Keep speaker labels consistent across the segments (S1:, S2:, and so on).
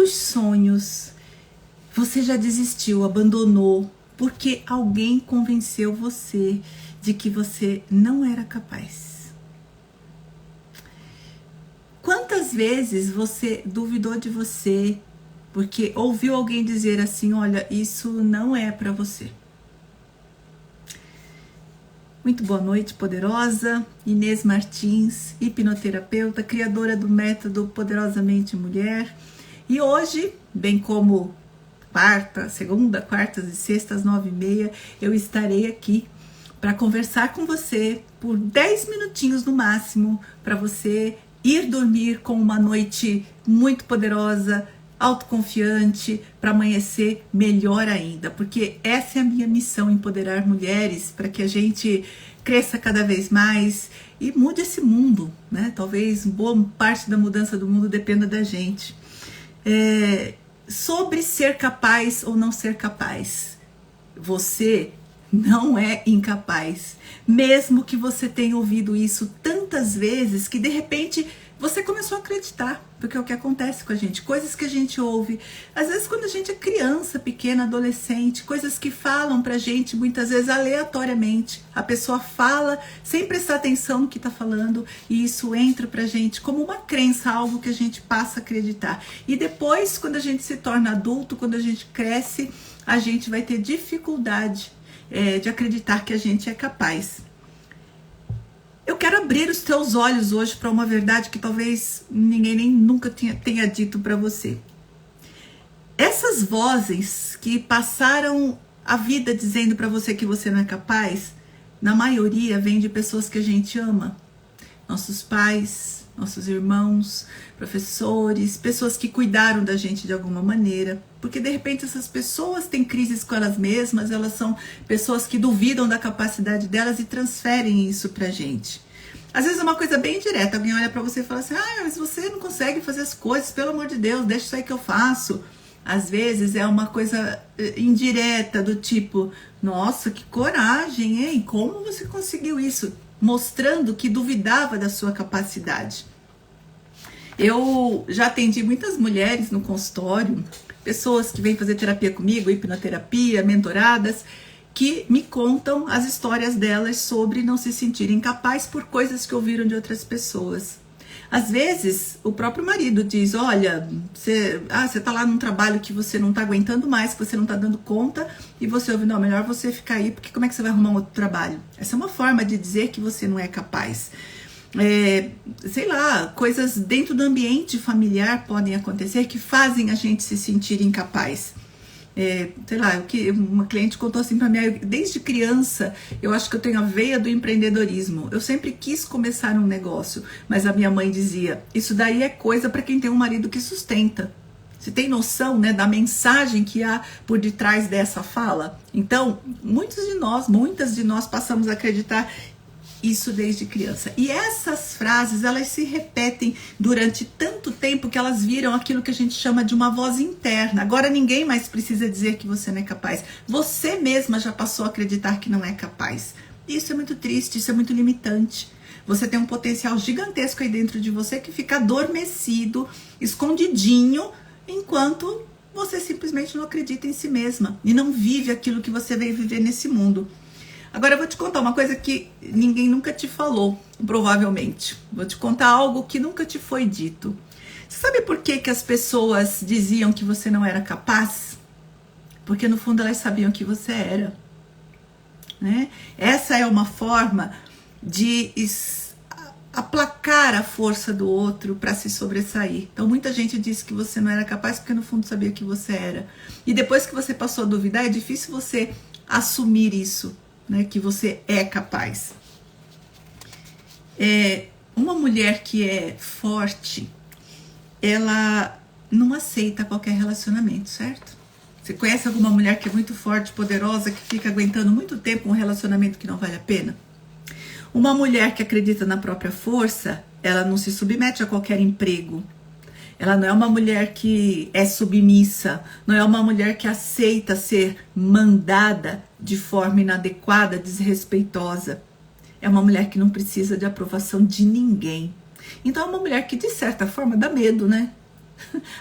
S1: Quantos sonhos você já desistiu, abandonou, porque alguém convenceu você de que você não era capaz? Quantas vezes você duvidou de você, porque ouviu alguém dizer assim, olha, isso não é para você? Muito boa noite, poderosa. Inês Martins, hipnoterapeuta, criadora do método Poderosamente Mulher. E hoje, bem como segunda, quartas e sextas, 9h30, eu estarei aqui para conversar com você por 10 minutinhos no máximo, para você ir dormir com uma noite muito poderosa, autoconfiante, para amanhecer melhor ainda, porque essa é a minha missão, empoderar mulheres para que a gente cresça cada vez mais e mude esse mundo, né? Talvez boa parte da mudança do mundo dependa da gente. Sobre ser capaz ou não ser capaz, você não é incapaz, mesmo que você tenha ouvido isso tantas vezes que de repente você começou a acreditar, porque é o que acontece com a gente, coisas que a gente ouve, às vezes quando a gente é criança, pequena, adolescente, coisas que falam pra gente muitas vezes aleatoriamente, a pessoa fala sem prestar atenção no que tá falando e isso entra pra gente como uma crença, algo que a gente passa a acreditar. E depois, quando a gente se torna adulto, quando a gente cresce, a gente vai ter dificuldade de acreditar que a gente é capaz. Eu quero abrir os teus olhos hoje para uma verdade que talvez ninguém nem nunca tenha dito para você. Essas vozes que passaram a vida dizendo para você que você não é capaz, na maioria vem de pessoas que a gente ama. Nossos pais, nossos irmãos, professores, pessoas que cuidaram da gente de alguma maneira. Porque de repente essas pessoas têm crises com elas mesmas, elas são pessoas que duvidam da capacidade delas e transferem isso pra gente. Às vezes é uma coisa bem direta, alguém olha pra você e fala assim, mas você não consegue fazer as coisas, pelo amor de Deus, deixa isso aí que eu faço. Às vezes é uma coisa indireta, do tipo, nossa, que coragem, hein? Como você conseguiu isso? Mostrando que duvidava da sua capacidade. Eu já atendi muitas mulheres no consultório, pessoas que vêm fazer terapia comigo, hipnoterapia, mentoradas, que me contam as histórias delas sobre não se sentirem capazes por coisas que ouviram de outras pessoas. Às vezes, o próprio marido diz, olha, você tá lá num trabalho que você não tá aguentando mais, que você não tá dando conta, e você ouve, não, melhor você ficar aí, porque como é que você vai arrumar um outro trabalho? Essa é uma forma de dizer que você não é capaz. Sei lá, coisas dentro do ambiente familiar podem acontecer que fazem a gente se sentir incapaz. Sei lá, uma cliente contou assim pra mim, desde criança eu acho que eu tenho a veia do empreendedorismo, eu sempre quis começar um negócio, mas a minha mãe dizia, isso daí é coisa para quem tem um marido que sustenta. Você tem noção, né, da mensagem que há por detrás dessa fala? Então, muitas de nós passamos a acreditar isso desde criança. E essas frases, elas se repetem durante tanto tempo que elas viram aquilo que a gente chama de uma voz interna. Agora ninguém mais precisa dizer que você não é capaz. Você mesma já passou a acreditar que não é capaz. Isso é muito triste, isso é muito limitante. Você tem um potencial gigantesco aí dentro de você que fica adormecido, escondidinho, enquanto você simplesmente não acredita em si mesma e não vive aquilo que você veio viver nesse mundo. Agora eu vou te contar uma coisa que ninguém nunca te falou, provavelmente. Vou te contar algo que nunca te foi dito. Você sabe por que as pessoas diziam que você não era capaz? Porque no fundo elas sabiam que você era, né? Essa é uma forma de aplacar a força do outro para se sobressair. Então muita gente disse que você não era capaz porque no fundo sabia que você era. E depois que você passou a duvidar, é difícil você assumir isso, né, que você é capaz. Uma mulher que é forte, ela não aceita qualquer relacionamento, certo? Você conhece alguma mulher que é muito forte, poderosa, que fica aguentando muito tempo um relacionamento que não vale a pena? Uma mulher que acredita na própria força, ela não se submete a qualquer emprego. Ela não é uma mulher que é submissa, não é uma mulher que aceita ser mandada de forma inadequada, desrespeitosa. É uma mulher que não precisa de aprovação de ninguém. Então é uma mulher que, de certa forma, dá medo, né?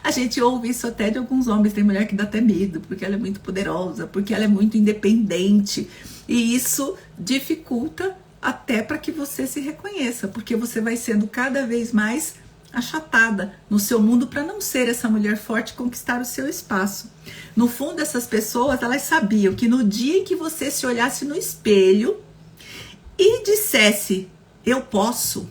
S1: A gente ouve isso até de alguns homens, tem mulher que dá até medo, porque ela é muito poderosa, porque ela é muito independente. E isso dificulta até para que você se reconheça, porque você vai sendo cada vez mais achatada no seu mundo para não ser essa mulher forte e conquistar o seu espaço. No fundo, essas pessoas, elas sabiam que no dia em que você se olhasse no espelho e dissesse, eu posso,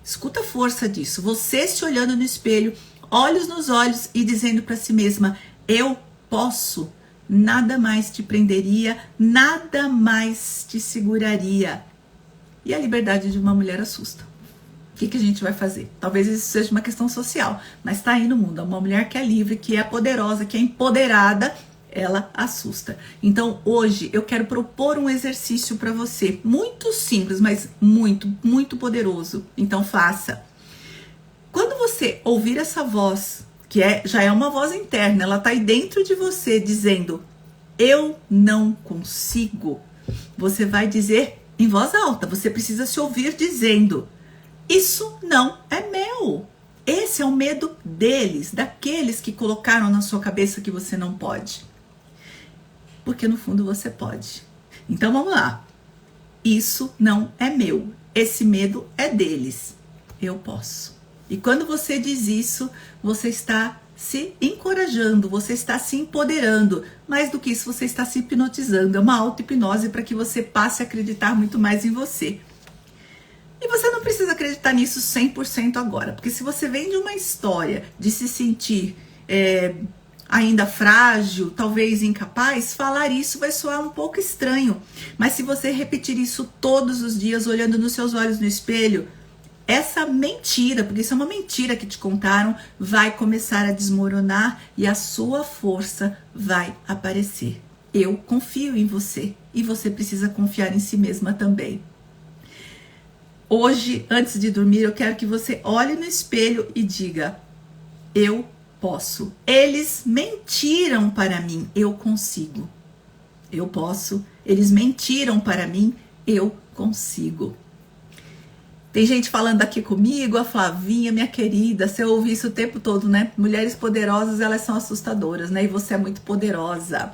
S1: escuta a força disso, você se olhando no espelho, olhos nos olhos e dizendo para si mesma, eu posso, nada mais te prenderia, nada mais te seguraria. E a liberdade de uma mulher assusta. O que a gente vai fazer? Talvez isso seja uma questão social, mas está aí no mundo. Uma mulher que é livre, que é poderosa, que é empoderada, ela assusta. Então hoje eu quero propor um exercício para você, muito simples, mas muito, muito poderoso. Então faça. Quando você ouvir essa voz, que já é uma voz interna, ela está aí dentro de você dizendo, eu não consigo, você vai dizer em voz alta, você precisa se ouvir dizendo, isso não é meu. Esse é o medo deles, daqueles que colocaram na sua cabeça que você não pode. Porque no fundo você pode. Então vamos lá. Isso não é meu. Esse medo é deles. Eu posso. E quando você diz isso, você está se encorajando, você está se empoderando. Mais do que isso, você está se hipnotizando. É uma auto-hipnose para que você passe a acreditar muito mais em você. E você não precisa acreditar nisso 100% agora, porque se você vem de uma história de se sentir ainda frágil, talvez incapaz, falar isso vai soar um pouco estranho. Mas se você repetir isso todos os dias, olhando nos seus olhos no espelho, essa mentira, porque isso é uma mentira que te contaram, vai começar a desmoronar e a sua força vai aparecer. Eu confio em você e você precisa confiar em si mesma também. Hoje, antes de dormir, eu quero que você olhe no espelho e diga, eu posso. Eles mentiram para mim, eu consigo. Eu posso. Eles mentiram para mim, eu consigo. Tem gente falando aqui comigo, a Flavinha, minha querida, você ouve isso o tempo todo, né? Mulheres poderosas, elas são assustadoras, né? E você é muito poderosa.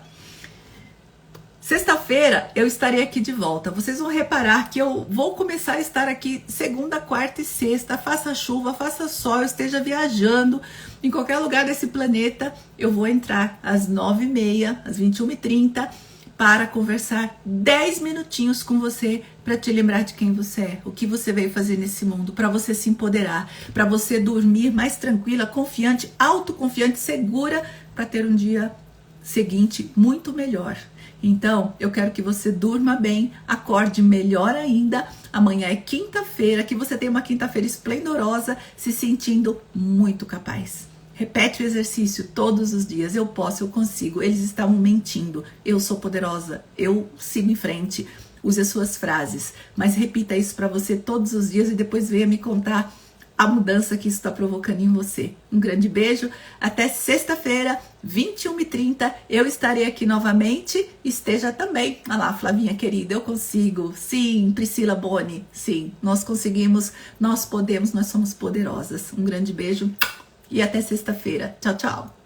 S1: Sexta-feira eu estarei aqui de volta. Vocês vão reparar que eu vou começar a estar aqui segunda, quarta e sexta. Faça chuva, faça sol, eu esteja viajando em qualquer lugar desse planeta. Eu vou entrar às 9h30, às 21h30 para conversar 10 minutinhos com você para te lembrar de quem você é, o que você veio fazer nesse mundo, para você se empoderar, para você dormir mais tranquila, confiante, autoconfiante, segura, para ter um dia seguinte muito melhor. Então, eu quero que você durma bem, acorde melhor ainda. Amanhã é quinta-feira, que você tenha uma quinta-feira esplendorosa, se sentindo muito capaz. Repete o exercício todos os dias. Eu posso, eu consigo. Eles estavam mentindo. Eu sou poderosa. Eu sigo em frente. Use as suas frases. Mas repita isso para você todos os dias e depois venha me contar a mudança que isso está provocando em você. Um grande beijo, até sexta-feira, 21h30, eu estarei aqui novamente, esteja também. Olha lá, Flavinha querida, eu consigo, sim, Priscila Boni, sim, nós conseguimos, nós podemos, nós somos poderosas. Um grande beijo e até sexta-feira. Tchau, tchau.